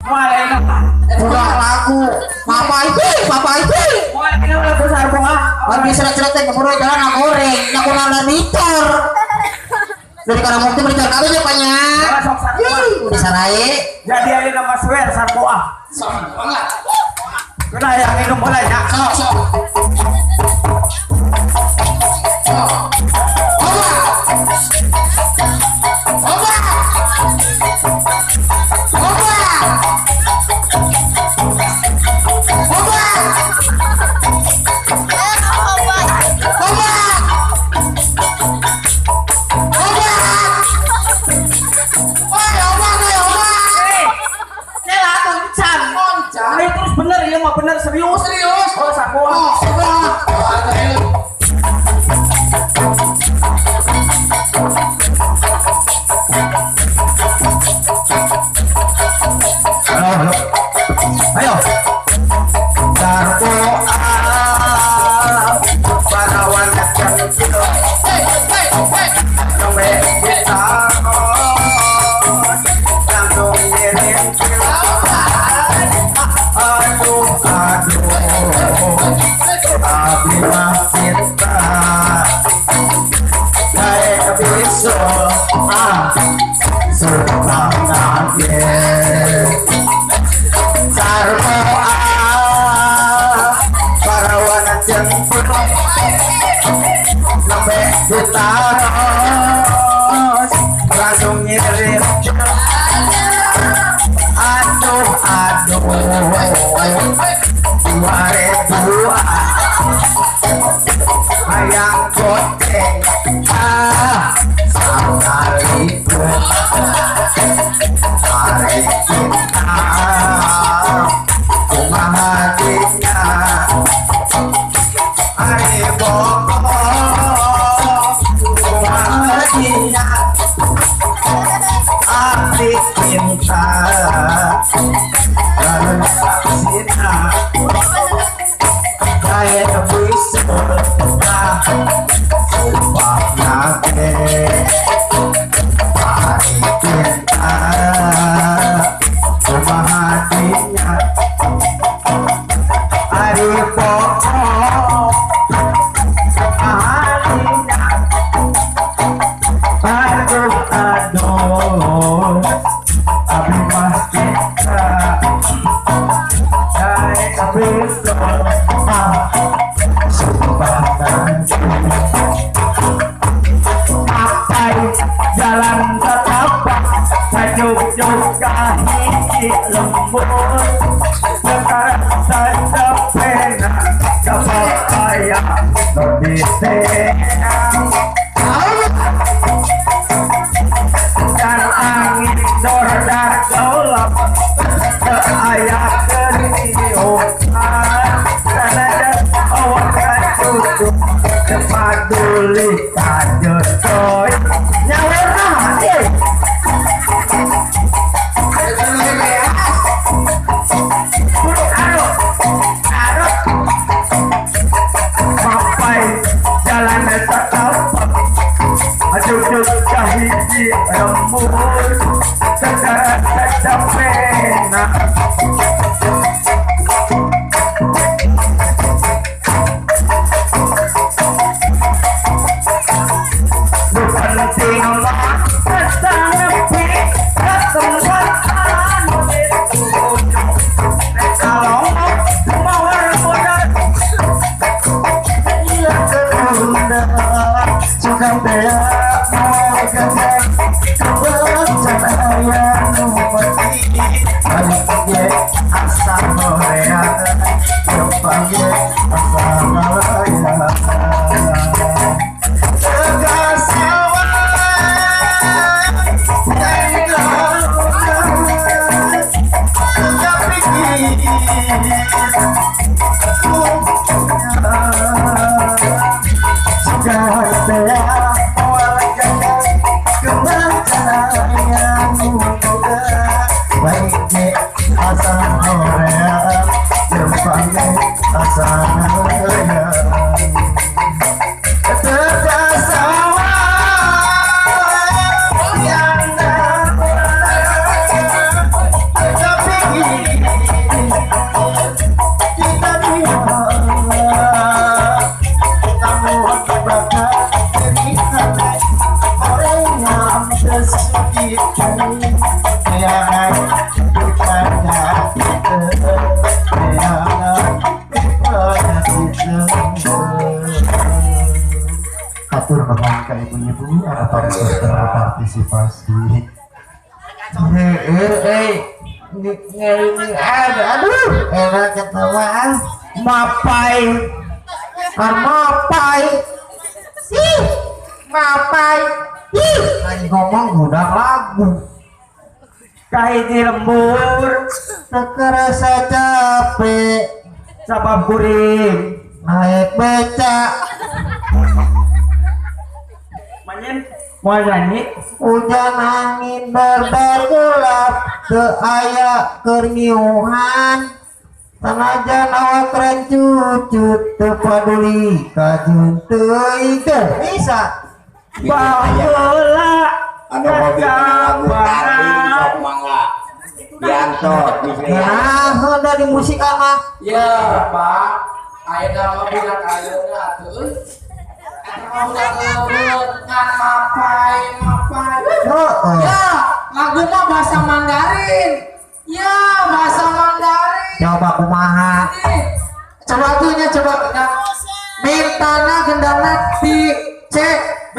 Udah lagu papa itu udah besar bunga lagi seret-seret yang keburu jalan nak goreng nak kurang liter dari karena mukti berikan kami ya panya bisa naik jadi ada nama swear sarboa kena yang minum mulai ya sok bener serius oh sarboa halo ayo sarboa para wanita cantik sampai kita langsung ngirim Abimah cinta kayak bisa suka kaget sarboa para wanita jemput sampai ditaros langsung ngirim aduh 2002 ayang goceng Assalamualaikum mari kita kumahatinya hari bokong kumahatinya arti cinta lalu saksina kayak bisa sumpah nake hari cinta rumah hatinya hari pokok hatinya aduh Abimah cinta kayak bisa Apai jalan setapak Sajuk-juk kahiji lembut Sekarang saja pena Dapat saya lebih senang Dan angin dordar gelap Seayah keriuhan Sanada awak tutup Cepaduli tajur coy Nyawera Papai jalan setapak Duduk kahiji rembut Segera saja pena antisipasi. Aduh, enak ketawaan. Mapai Mapai. Ih, mapai. Ih, lagi ngomong udah lagu. kai di lembur Terkerasa capek, sabab kuring naik beca. manyen mau nyanyi Hujan angin bergelap, ke aya kerniuhan. Sanajan awak rencucut, tepaduli kajun teuing teu bisa. baheula Anu hobi lagu tari sok mangga diantot Nah, dari musik ama. ya Pak aya dalam bilang ayeuna tuh eta udah ngebut ngan mapai Heeh. ya lagu mah bahasa Mandarin ya bahasa Mandarin Coba kumaha. coba tuhnya coba mintana gendana di C B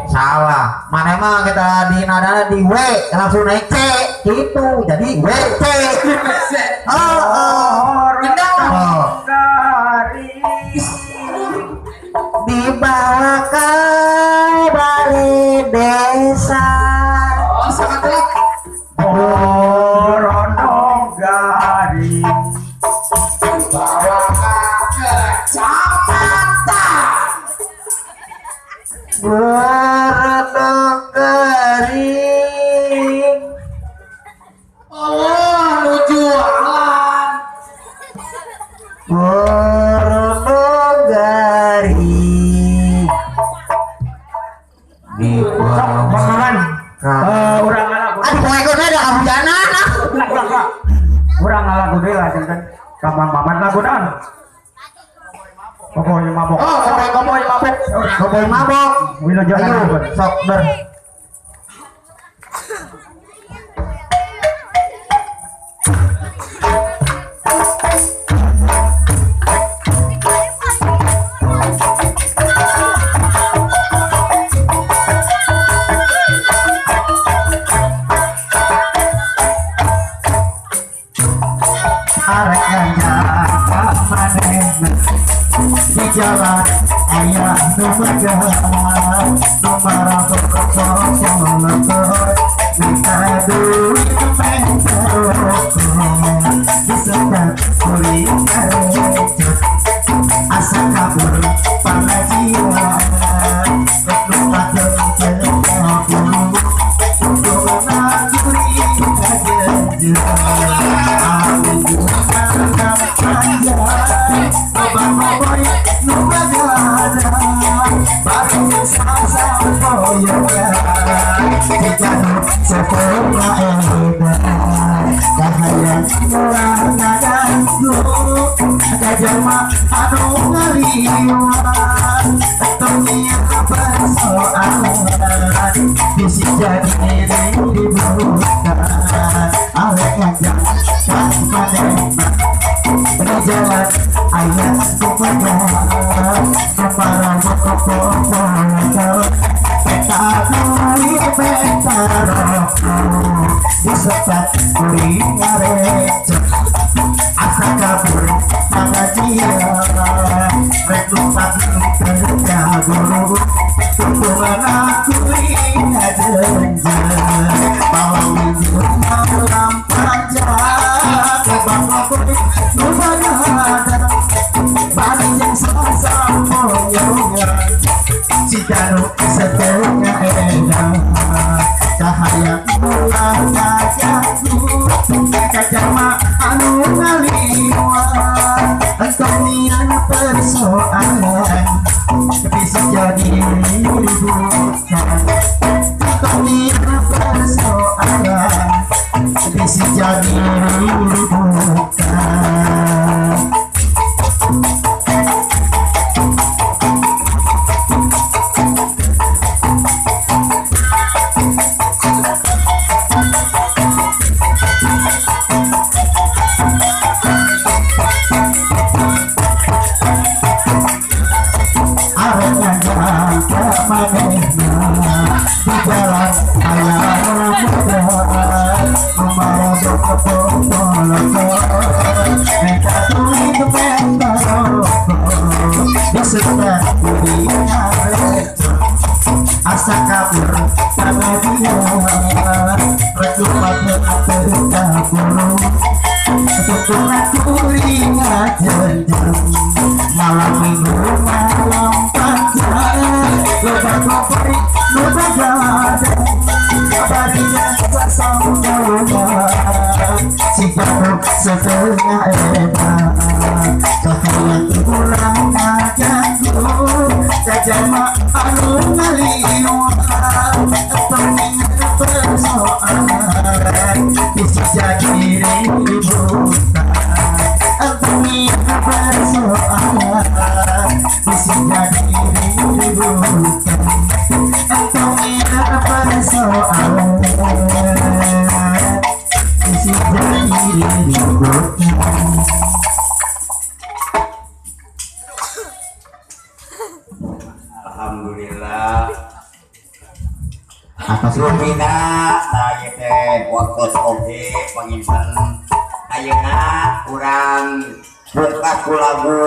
Salah. Mana emang kita di nadanya di W, langsung naik C gitu. Jadi W C. gendang garis Dibawa ke balai desa. oh sangat telak borondong garing bawa ke kecamatan Berendang garing. oh nu jualan Berendang garing. Di Paman, urang ngalagu. Aduh, poe gede ada kehujanan. Urang ngalagu deui lah janten. Kamang maman lagunan. Koboy mabok. Oh, koboy mabok. Koboy mabok. Wilujeng Ayo, lagu. sok ber. Arek ngajak manehna di jalan ayah nu megah nu marabok kolot minta duit pengerok disekat kulit karecet asa kabur pengajian rek lupa jeung kabur kudu kulit kajejer bisa jadi dibuka alek ngajak jalan ayat kepada kepala kepala peta duit peta rokok disekat kuring ngarecek asa kabur pengajian rek lupa kerja guru tukungan kuring ngajenjen bawa wujud malam panjang kebang kuring Banyak sama moyongnya Cikanu setengah enak Cahaya mulai kajaku Kajama anu ngaliwat Engkau nian persoalan Bisa jadi bukan Engkau nian persoalan Bisa jadi bukan di jalan asa kabur sama dia redupat terkabur untuk aku ingat janjang malam minggu malam panjang lebar kopri lebar gadang kabarnya sesama si jauh setengah enak cahaya kurang ganggu kajama anu ngaliwat pengen persoalan bisa jadi ributan pengen persoalan bisa jadi ributan pengen persoalan bisa jadi ributan. Alhamdulillah. Apa sih? Lumina saya teh waktu oke penginten ayeuna urang bungkas ku lagu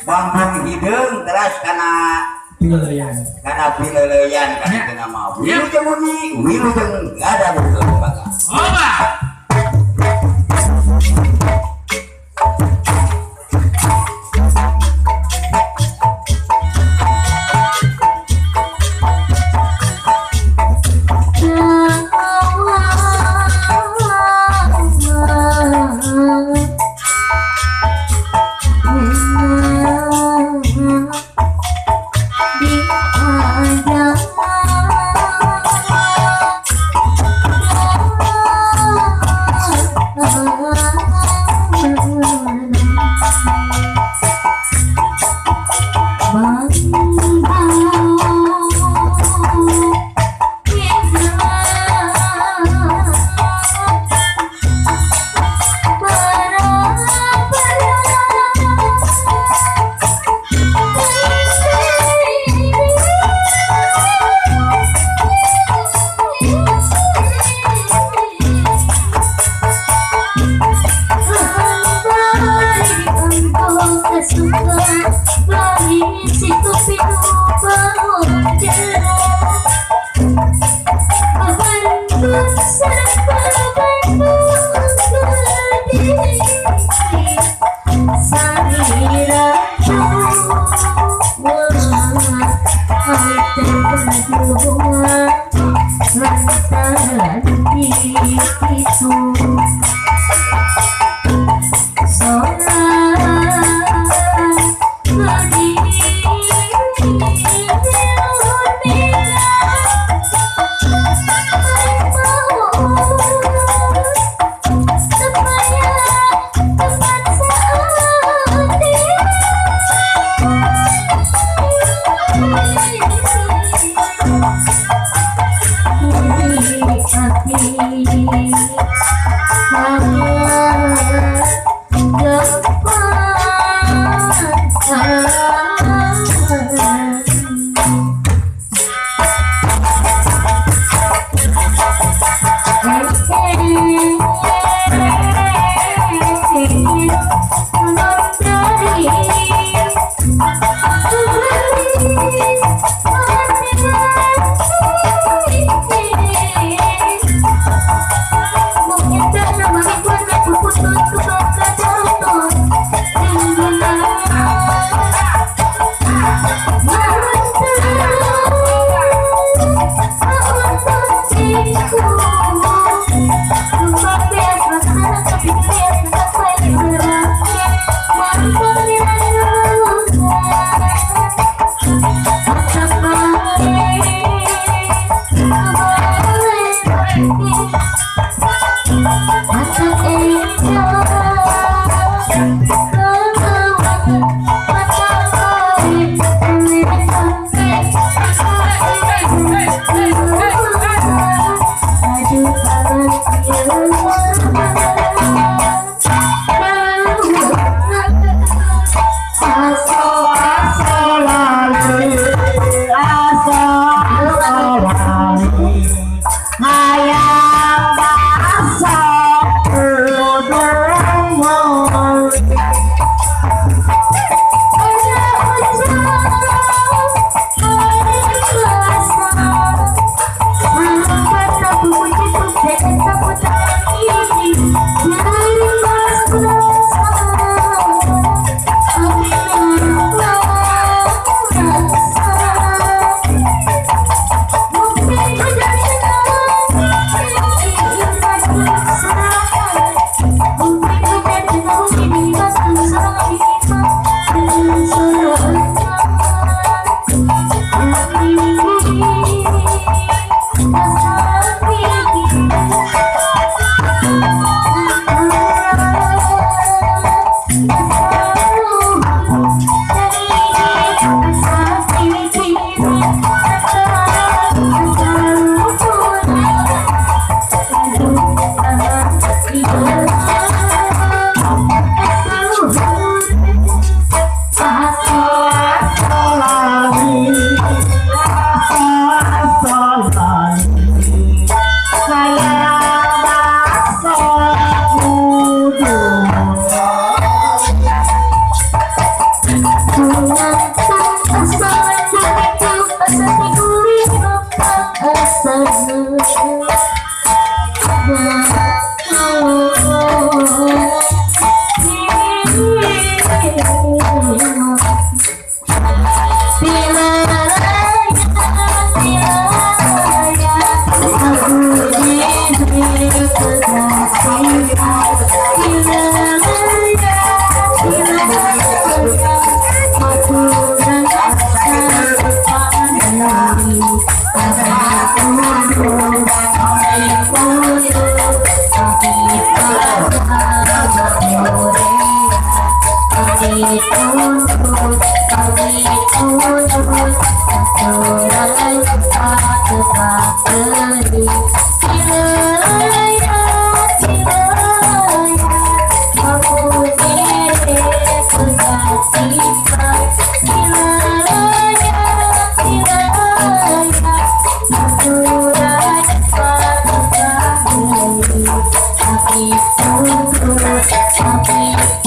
Bambang Hideung teras kana pileuyan kana itu nama Wilujeng ada betul Bapak. Happy